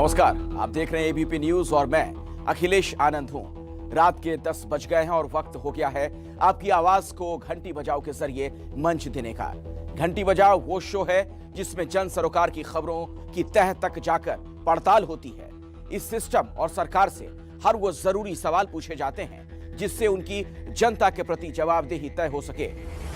नमस्कार, आप देख रहे हैं एबीपी न्यूज और मैं अखिलेश आनंद हूं। रात के 10 बज गए हैं और वक्त हो गया है आपकी आवाज को घंटी बजाओ के जरिए मंच देने का। घंटी बजाओ वो शो है जिसमें जन सरोकार की खबरों की तह तक जाकर पड़ताल होती है। इस सिस्टम और सरकार से हर वो जरूरी सवाल पूछे जाते हैं जिससे उनकी जनता के प्रति जवाबदेही तय हो सके।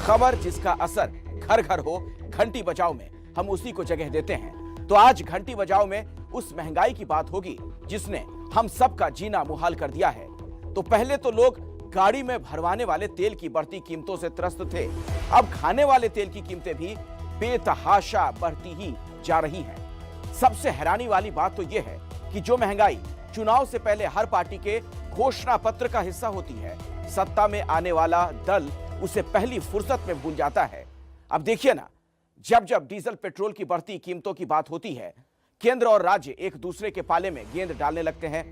खबर जिसका असर घर घर हो, घंटी बजाओ में हम उसी को जगह देते हैं। तो आज घंटी बजाओ में उस महंगाई की बात होगी जिसने हम सबका जीना मुहाल कर दिया है। तो पहले तो लोग गाड़ी में भरवाने वाले तेल की बढ़ती कीमतों से त्रस्त थे, अब खाने वाले तेल की कीमतें भी बेतहाशा बढ़ती ही जा रही हैं। सबसे हैरानी वाली बात तो यह है कि जो महंगाई चुनाव से पहले हर पार्टी के घोषणा पत्र का हिस्सा होती है, सत्ता में आने वाला दल उसे पहली फुर्सत में भूल जाता है। अब देखिए ना, जब जब डीजल पेट्रोल की बढ़ती कीमतों की बात होती है, केंद्र और राज्य एक दूसरे के पाले में गेंद डालने लगते हैं।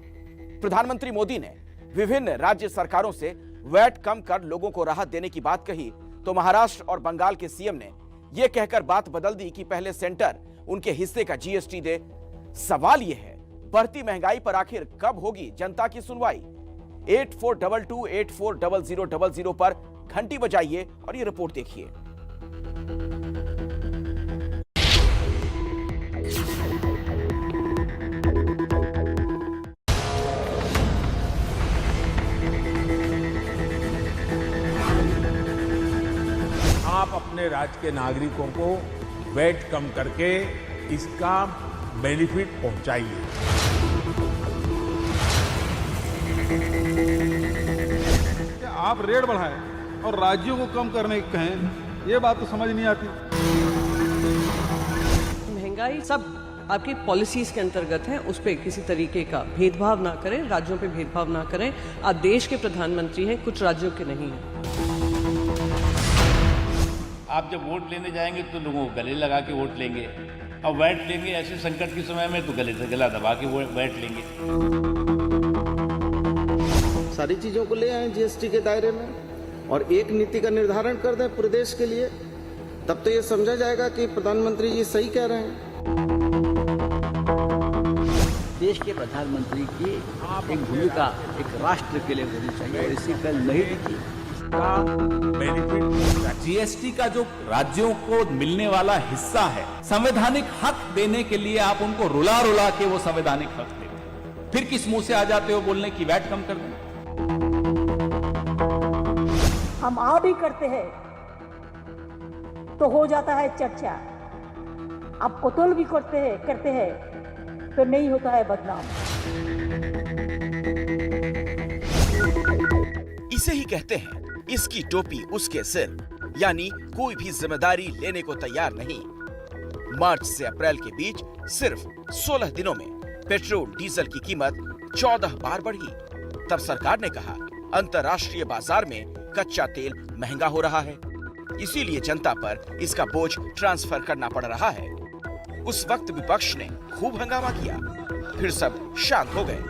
प्रधानमंत्री मोदी ने विभिन्न राज्य सरकारों से वैट कम कर लोगों को राहत देने की बात कही तो महाराष्ट्र और बंगाल के सीएम ने यह कहकर बात बदल दी कि पहले सेंटर उनके हिस्से का जीएसटी दे। सवाल यह है, बढ़ती महंगाई पर आखिर कब होगी जनता की सुनवाई? 8422840000 पर घंटी बजाइए और ये रिपोर्ट देखिए। आप अपने राज्य के नागरिकों को वैट कम करके इसका बेनिफिट पहुंचाइए। आप रेट बढ़ाएं और राज्यों को कम करने की कहें, ये बात तो समझ नहीं आती। महंगाई सब आपकी पॉलिसीज के अंतर्गत है, उस पर किसी तरीके का भेदभाव ना करें, राज्यों पे भेदभाव ना करें। आप देश के प्रधानमंत्री हैं, कुछ राज्यों के नहीं हैं। आप जब वोट लेने जाएंगे तो लोगों को गले लगा के वोट लेंगे, और वैट लेंगे ऐसे संकट के समय में तो गले से गला दबा के वैट लेंगे। सारी चीज़ों को ले आए जीएसटी के दायरे में और एक नीति का निर्धारण कर दें पूरे देश के लिए, तब तो ये समझा जाएगा कि प्रधानमंत्री जी सही कह रहे हैं। देश के प्रधानमंत्री की एक भूमिका एक राष्ट्र के लिए होनी चाहिए और इसी कल नहीं दिखी। जीएसटी का जो राज्यों को मिलने वाला हिस्सा है, संवैधानिक हक देने के लिए आप उनको रुला रुला के वो संवैधानिक हक देते, फिर किस मुंह से आ जाते हो बोलने की वैट कम कर दें। हम आ भी करते हैं तो हो जाता है चर्चा, आप कोतल भी करते हैं तो नहीं होता है बदनाम। इसे ही कहते हैं इसकी टोपी उसके सिर, यानी कोई भी जिम्मेदारी लेने को तैयार नहीं। मार्च से अप्रैल के बीच सिर्फ 16 दिनों में पेट्रोल डीजल की कीमत 14 बार बढ़ी। तब सरकार ने कहा अंतर्राष्ट्रीय बाजार में कच्चा तेल महंगा हो रहा है, इसीलिए जनता पर इसका बोझ ट्रांसफर करना पड़ रहा है। उस वक्त विपक्ष ने खूब हंगामा किया, फिर सब शांत हो गए।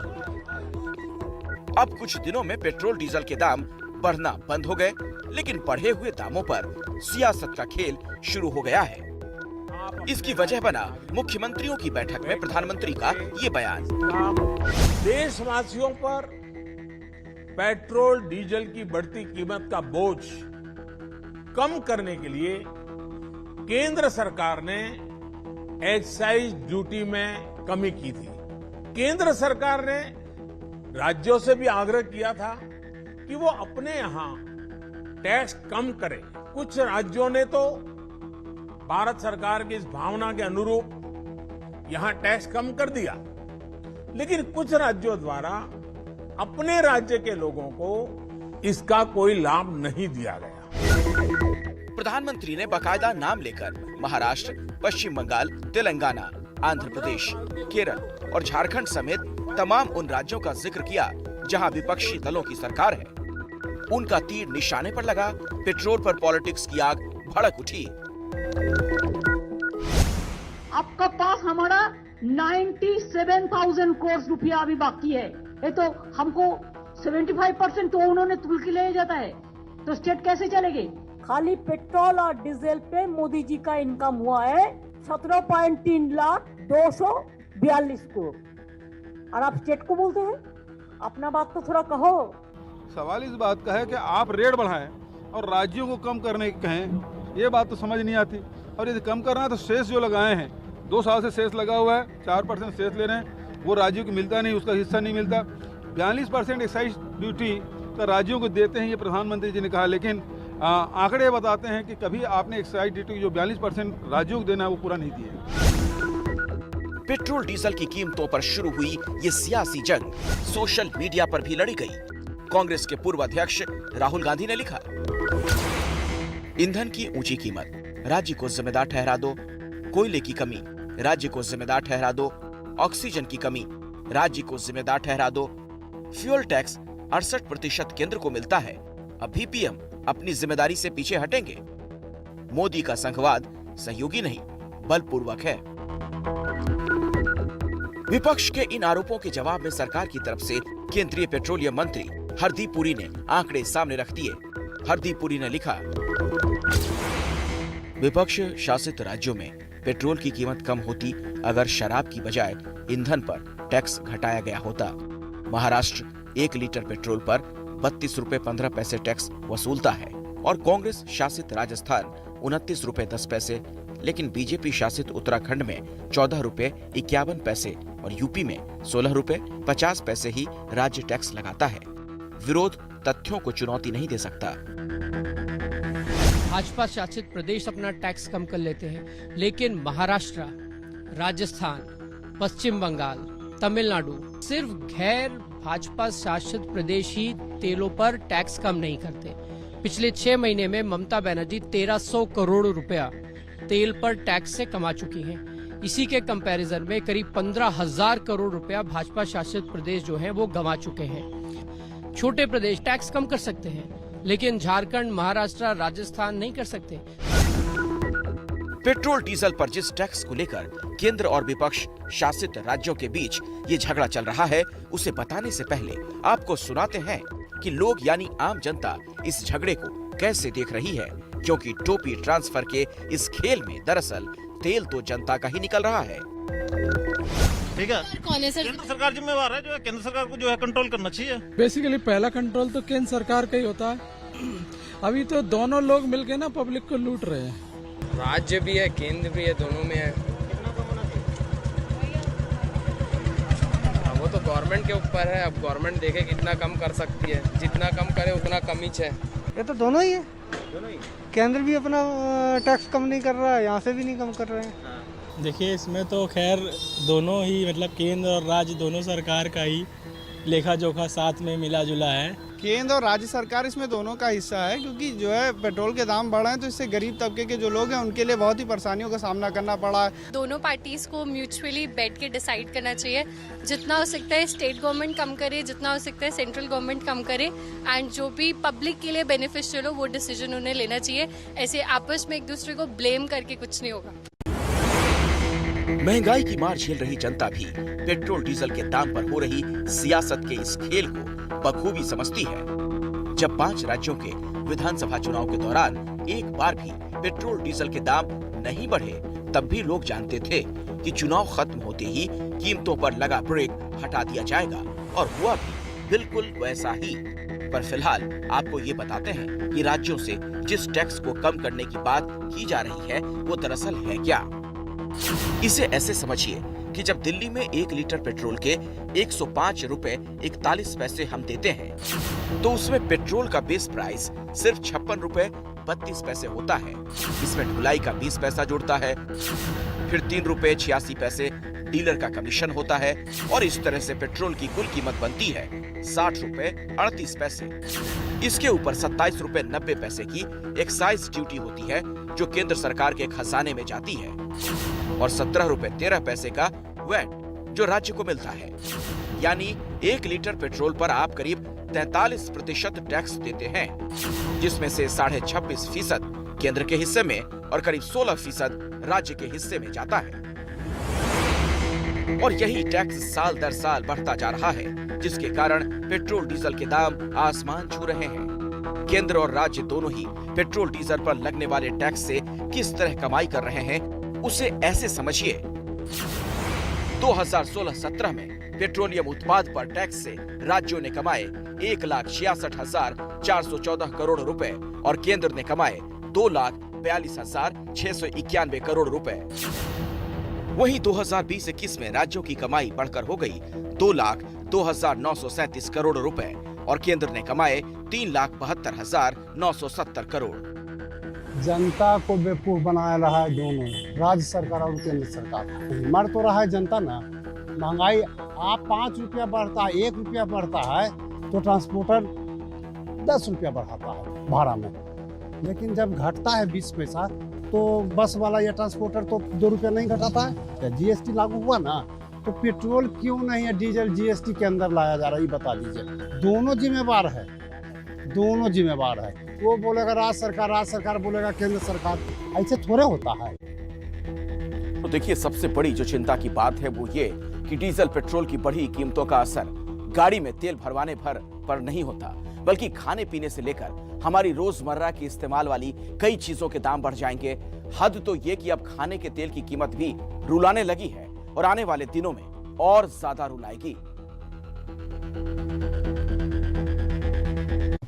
अब कुछ दिनों में पेट्रोल डीजल के दाम बढ़ना बंद हो गए, लेकिन बढ़े हुए दामों पर सियासत का खेल शुरू हो गया है। इसकी वजह बना मुख्यमंत्रियों की बैठक में प्रधानमंत्री का ये बयान। देशवासियों पर पेट्रोल डीजल की बढ़ती कीमत का बोझ कम करने के लिए केंद्र सरकार ने एक्साइज ड्यूटी में कमी की थी। केंद्र सरकार ने राज्यों से भी आग्रह किया था कि वो अपने यहां टैक्स कम करें। कुछ राज्यों ने तो भारत सरकार की इस भावना के अनुरूप यहां टैक्स कम कर दिया, लेकिन कुछ राज्यों द्वारा अपने राज्य के लोगों को इसका कोई लाभ नहीं दिया गया। प्रधानमंत्री ने बाकायदा नाम लेकर महाराष्ट्र, पश्चिम बंगाल, तेलंगाना, आंध्र प्रदेश, केरल और झारखंड समेत तमाम उन राज्यों का जिक्र किया जहां विपक्षी दलों की सरकार है। उनका तीर निशाने पर लगा, पेट्रोल पर पॉलिटिक्स की आग भड़क उठी। आपका पास हमारा 97,000 करोड़ रुपया अभी बाकी है, ये तो हमको 75% तो उन्होंने तुल के ले जाता है, तो स्टेट कैसे चलेगी? खाली पेट्रोल और डीजल पे मोदी जी का इनकम हुआ है 17.3 लाख 242 करोड़। और आप स्टेट को बोलते हैं, अपना बात तो थोड़ा कहो। सवाल इस बात का है कि आप रेट बढ़ाएं और राज्यों को कम करने की कहें, ये बात तो समझ नहीं आती। और यदि कम करना है तो सेस जो लगाए हैं, 2 साल से सेस लगा हुआ है, 4% सेस ले रहे हैं, वो राज्यों को मिलता नहीं, उसका हिस्सा नहीं मिलता। 42% एक्साइज ड्यूटी का राज्यों को देते हैं, ये प्रधानमंत्री जी ने कहा, लेकिन आंकड़े बताते हैं कि कभी आपने एक्साइज ड्यूटी जो 42% राज्यों को देना है वो पूरा नहीं दिया। पेट्रोल डीजल की कीमतों पर शुरू हुई ये सियासी जंग सोशल मीडिया पर भी लड़ी गई। कांग्रेस के पूर्व अध्यक्ष राहुल गांधी ने लिखा, ईंधन की ऊंची कीमत राज्य को जिम्मेदार ठहरा दो, कोयले की कमी राज्य को जिम्मेदार ठहरा दो, ऑक्सीजन की कमी राज्य को जिम्मेदार ठहरा दो, फ्यूल टैक्स 68% केंद्र को मिलता है, अभी पीएम अपनी जिम्मेदारी से पीछे हटेंगे। मोदी का संघवाद सहयोगी नहीं बलपूर्वक है। विपक्ष के इन आरोपों के जवाब में सरकार की तरफ से केंद्रीय पेट्रोलियम मंत्री हरदीप पुरी ने आंकड़े सामने रख दिए। हरदीप पुरी ने लिखा, विपक्ष शासित राज्यों में पेट्रोल की कीमत कम होती अगर शराब की बजाय ईंधन पर टैक्स घटाया गया होता। महाराष्ट्र 1 लीटर पेट्रोल पर 32 रुपए 15 पैसे टैक्स वसूलता है और कांग्रेस शासित राजस्थान 29 रुपए 10 पैसे, लेकिन बीजेपी शासित उत्तराखंड में 14 रुपए 51 पैसे और यूपी में 16 रुपए 50 पैसे ही राज्य टैक्स लगाता है। विरोध तथ्यों को चुनौती नहीं दे सकता। भाजपा शासित प्रदेश अपना टैक्स कम कर लेते हैं, लेकिन महाराष्ट्र, राजस्थान, पश्चिम बंगाल, तमिलनाडु सिर्फ गैर भाजपा शासित प्रदेश ही तेलों पर टैक्स कम नहीं करते। पिछले 6 महीने में ममता बनर्जी 1300 करोड़ रुपया तेल पर टैक्स से कमा चुकी हैं। इसी के कंपैरिजन में करीब 15,000 करोड़ रुपया भाजपा शासित प्रदेश जो हैं वो गंवा चुके हैं। छोटे प्रदेश टैक्स कम कर सकते हैं, लेकिन झारखंड, महाराष्ट्र, राजस्थान नहीं कर सकते। पेट्रोल डीजल पर जिस टैक्स को लेकर केंद्र और विपक्ष शासित राज्यों के बीच ये झगड़ा चल रहा है, उसे बताने से पहले आपको सुनाते हैं कि लोग यानी आम जनता इस झगड़े को कैसे देख रही है, क्योंकि टोपी ट्रांसफर के इस खेल में दरअसल तेल तो जनता का ही निकल रहा है। ठीक है, कौन है सर? केंद्र सरकार जिम्मेवार है, जो है केंद्र सरकार को जो है कंट्रोल करना चाहिए। बेसिकली पहला कंट्रोल तो केंद्र सरकार का ही होता है। अभी तो दोनों लोग मिलके ना पब्लिक को लूट रहे हैं। राज्य भी है, केंद्र भी है, दोनों में है। वो तो गवर्नमेंट के ऊपर है, अब गवर्नमेंट देखे कितना कम कर सकती है, जितना कम करे उतना कम ही है। ये तो दोनों ही है, केंद्र भी अपना टैक्स कम नहीं कर रहा है, यहाँ से भी नहीं कम कर रहे हैं। देखिए, इसमें तो खैर दोनों ही मतलब केंद्र और राज्य दोनों सरकार का ही लेखा जोखा साथ में मिला जुला है। केंद्र और राज्य सरकार इसमें दोनों का हिस्सा है, क्योंकि जो है पेट्रोल के दाम बढ़े हैं तो इससे गरीब तबके के जो लोग हैं उनके लिए बहुत ही परेशानियों का सामना करना पड़ा है। दोनों पार्टीज को म्यूचुअली बैठ के डिसाइड करना चाहिए, जितना हो सकता है स्टेट गवर्नमेंट कम करे, जितना हो सकता है सेंट्रल गवर्नमेंट कम करे, एंड जो भी पब्लिक के लिए बेनिफिशियल हो वो डिसीजन उन्हें लेना चाहिए। ऐसे आपस में एक दूसरे को ब्लेम करके कुछ नहीं होगा। महंगाई की मार झेल रही जनता भी पेट्रोल डीजल के दाम पर हो रही सियासत के इस खेल को बखूबी समझती है। जब 5 राज्यों के विधानसभा चुनाव के दौरान एक बार भी पेट्रोल डीजल के दाम नहीं बढ़े, तब भी लोग जानते थे कि चुनाव खत्म होते ही कीमतों पर लगा ब्रेक हटा दिया जाएगा, और हुआ भी बिल्कुल वैसा ही। पर फिलहाल आपको ये बताते हैं कि राज्यों से जिस टैक्स को कम करने की बात की जा रही है वो दरअसल है क्या। इसे ऐसे समझिए कि जब दिल्ली में 1 लीटर पेट्रोल के 105 रुपए 41 पैसे हम देते हैं, तो उसमें पेट्रोल का बेस प्राइस सिर्फ 56 रुपए 32 पैसे होता है। इसमें ढुलाई का 20 पैसा जुड़ता है, फिर 3 रुपए 86 पैसे डीलर का कमीशन होता है, और इस तरह से पेट्रोल की कुल कीमत बनती है 60 रुपए 38 पैसे। इसके ऊपर 27 रुपए 90 पैसे की एक्साइज ड्यूटी होती है, जो केंद्र सरकार के खजाने में जाती है, और 17 रुपए 13 पैसे का वैट जो राज्य को मिलता है। यानी 1 लीटर पेट्रोल पर आप करीब 43% टैक्स देते हैं, जिसमें से 26.5% केंद्र के हिस्से में और करीब 16% राज्य के हिस्से में जाता है। और यही टैक्स साल दर साल बढ़ता जा रहा है, जिसके कारण पेट्रोल डीजल के दाम आसमान छू रहे हैं। केंद्र और राज्य दोनों ही पेट्रोल डीजल पर लगने वाले टैक्स से किस तरह कमाई कर रहे हैं, उसे ऐसे समझिए। 2016-17 में पेट्रोलियम उत्पाद पर टैक्स से राज्यों ने कमाए 1,66,414 करोड़ रुपए और केंद्र ने कमाए 2,42,691 करोड़ रुपए। वहीं 2020-21 में राज्यों की कमाई बढ़कर हो गई 2,02,937 करोड़ रुपए और केंद्र ने कमाए 3,72,970 करोड़। जनता को बेवकूफ बनाया रहा है दोनों, राज्य सरकार और केंद्र सरकार। मर तो रहा है जनता ना। महंगाई आप 5 रुपया बढ़ता है, 1 रुपया बढ़ता है तो ट्रांसपोर्टर 10 रुपया बढ़ाता है भाड़ा में, लेकिन जब घटता है 20 पैसा तो बस वाला या ट्रांसपोर्टर तो 2 रुपया नहीं घटाता है। जीएसटी लागू हुआ ना, तो पेट्रोल क्यों नहीं है डीजल जीएसटी के अंदर लाया जा रहा है, ये बता दीजिए। दोनों जिम्मेवार है, दोनों जिम्मेवार है। वो बोलेगा राज्य सरकार बोलेगा केंद्र सरकार, ऐसे थोड़े होता है। तो देखिए, सबसे बड़ी जो चिंता की बात है वो ये कि डीजल पेट्रोल की बढ़ी कीमतों का असर गाड़ी में तेल भरवाने भर पर नहीं होता, बल्कि खाने पीने से लेकर हमारी रोजमर्रा की इस्तेमाल वाली कई चीजों के दाम बढ़ जाएंगे। हद तो ये कि अब खाने के तेल की कीमत भी रुलाने लगी है और आने वाले दिनों में और ज्यादा रुलाएगी।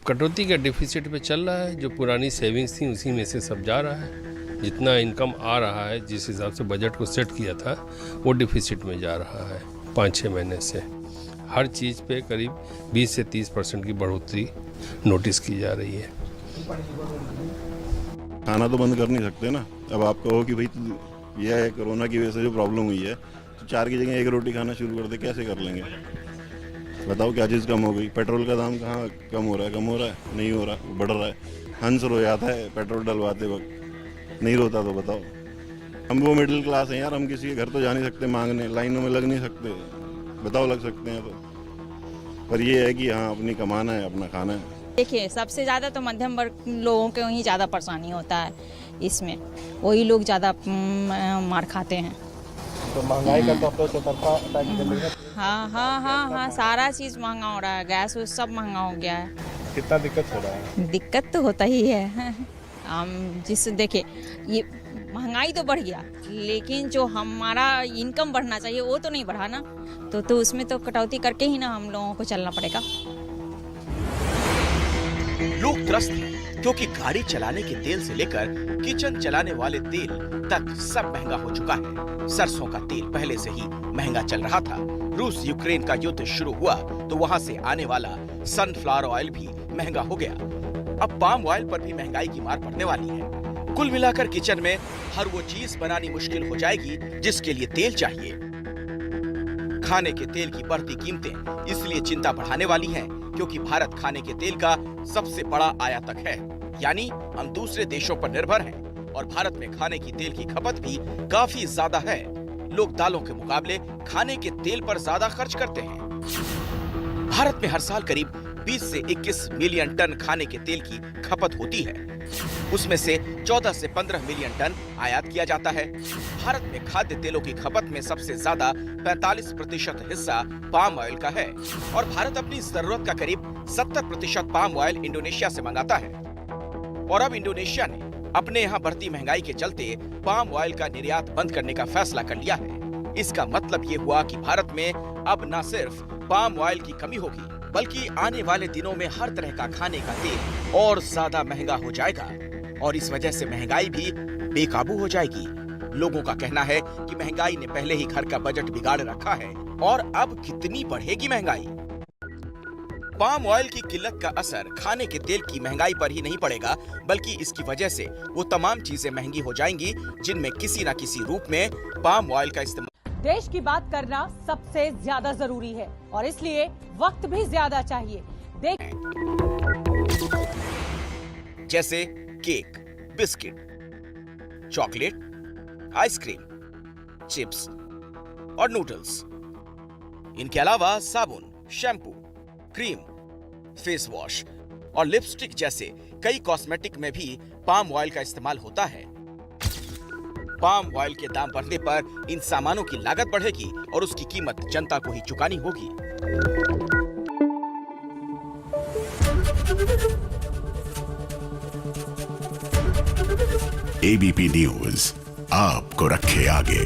कटौती का डिफिसिट पे चल रहा है, जो पुरानी सेविंग्स थी उसी में से सब जा रहा है। जितना इनकम आ रहा है, जिस हिसाब से बजट को सेट किया था, वो डिफिसिट में जा रहा है। 5-6 महीने से हर चीज़ पे करीब 20 से 30% की बढ़ोतरी नोटिस की जा रही है। खाना तो बंद कर नहीं सकते ना। अब आप कहो कि भाई यह है कोरोना की वजह से जो प्रॉब्लम हुई है, तो 4 की जगह 1 रोटी खाना शुरू कर दे, कैसे कर लेंगे? बताओ क्या चीज़ कम हो गई? पेट्रोल का दाम कहाँ कम हो रहा है? नहीं हो रहा, बढ़ रहा है। हंस रो जाता है पेट्रोल डलवाते वक्त, नहीं रोता तो बताओ। हम वो मिडिल क्लास हैं यार, हम किसी के घर तो जा नहीं सकते मांगने, लाइनों में लग नहीं सकते, बताओ लग सकते हैं तो। पर ये है कि हाँ, अपनी कमाना है, अपना खाना है। देखिए, सबसे ज़्यादा तो मध्यम वर्ग लोगों को ही ज़्यादा परेशानी होता है इसमें, वही लोग ज़्यादा मार खाते हैं। तो महंगाई का तो चौतरफा हाँ, सारा चीज़ महंगा हो रहा है, गैस वो सब महंगा हो गया है। कितना दिक्कत हो रहा है? दिक्कत तो होता ही है। जिससे देखिए, ये महंगाई तो बढ़ गया, लेकिन जो हमारा इनकम बढ़ना चाहिए वो तो नहीं बढ़ा ना, तो उसमें तो कटौती करके ही ना हम लोगों को चलना पड़ेगा। लोग त्रस्त हैं क्योंकि गाड़ी चलाने के तेल से लेकर किचन चलाने वाले तेल तक सब महंगा हो चुका है। सरसों का तेल पहले से ही महंगा चल रहा था। रूस यूक्रेन का युद्ध शुरू हुआ तो वहां से आने वाला सनफ्लावर ऑयल भी महंगा हो गया। अब पाम ऑयल पर भी महंगाई की मार पड़ने वाली है। कुल मिलाकर किचन में हर वो चीज बनानी मुश्किल हो जाएगी जिसके लिए तेल चाहिए। खाने के तेल की बढ़ती कीमतें इसलिए चिंता बढ़ाने वाली हैं क्योंकि भारत खाने के तेल का सबसे बड़ा आयातक है, यानी हम दूसरे देशों पर निर्भर हैं और भारत में खाने की तेल की खपत भी काफी ज्यादा है। लोग दालों के मुकाबले खाने के तेल पर ज्यादा खर्च करते हैं। भारत में हर साल करीब 20 से 21 मिलियन टन खाने के तेल की खपत होती है। उसमें से 14 से 15 मिलियन टन आयात किया जाता है। भारत में खाद्य तेलों की खपत में सबसे ज्यादा 45% हिस्सा पाम ऑयल का है और भारत अपनी जरूरत का करीब 70% पाम ऑयल इंडोनेशिया से मंगाता है। और अब इंडोनेशिया ने अपने यहाँ बढ़ती महंगाई के चलते पाम ऑयल का निर्यात बंद करने का फैसला कर लिया है। इसका मतलब ये हुआ कि भारत में अब न सिर्फ पाम ऑयल की कमी होगी बल्कि आने वाले दिनों में हर तरह का खाने का तेल और ज्यादा महंगा हो जाएगा और इस वजह से महंगाई भी बेकाबू हो जाएगी। लोगों का कहना है कि महंगाई ने पहले ही घर का बजट बिगाड़ रखा है और अब कितनी बढ़ेगी महंगाई। पाम ऑयल की किल्लत का असर खाने के तेल की महंगाई पर ही नहीं पड़ेगा बल्कि इसकी वजह से वो तमाम चीजें महंगी हो जाएंगी जिनमें किसी न किसी रूप में पाम ऑयल का इस्तेमाल। देश की बात करना सबसे ज्यादा जरूरी है और इसलिए वक्त भी ज्यादा चाहिए। जैसे cake, biscuit, chocolate, ice cream, chips और नूडल्स। इनके अलावा साबुन, शैम्पू, क्रीम, फेस वॉश और लिपस्टिक जैसे कई कॉस्मेटिक में भी पाम ऑयल का इस्तेमाल होता है। पाम ऑयल के दाम बढ़ने पर इन सामानों की लागत बढ़ेगी और उसकी कीमत जनता को ही चुकानी होगी। ABP न्यूज आपको रखे आगे।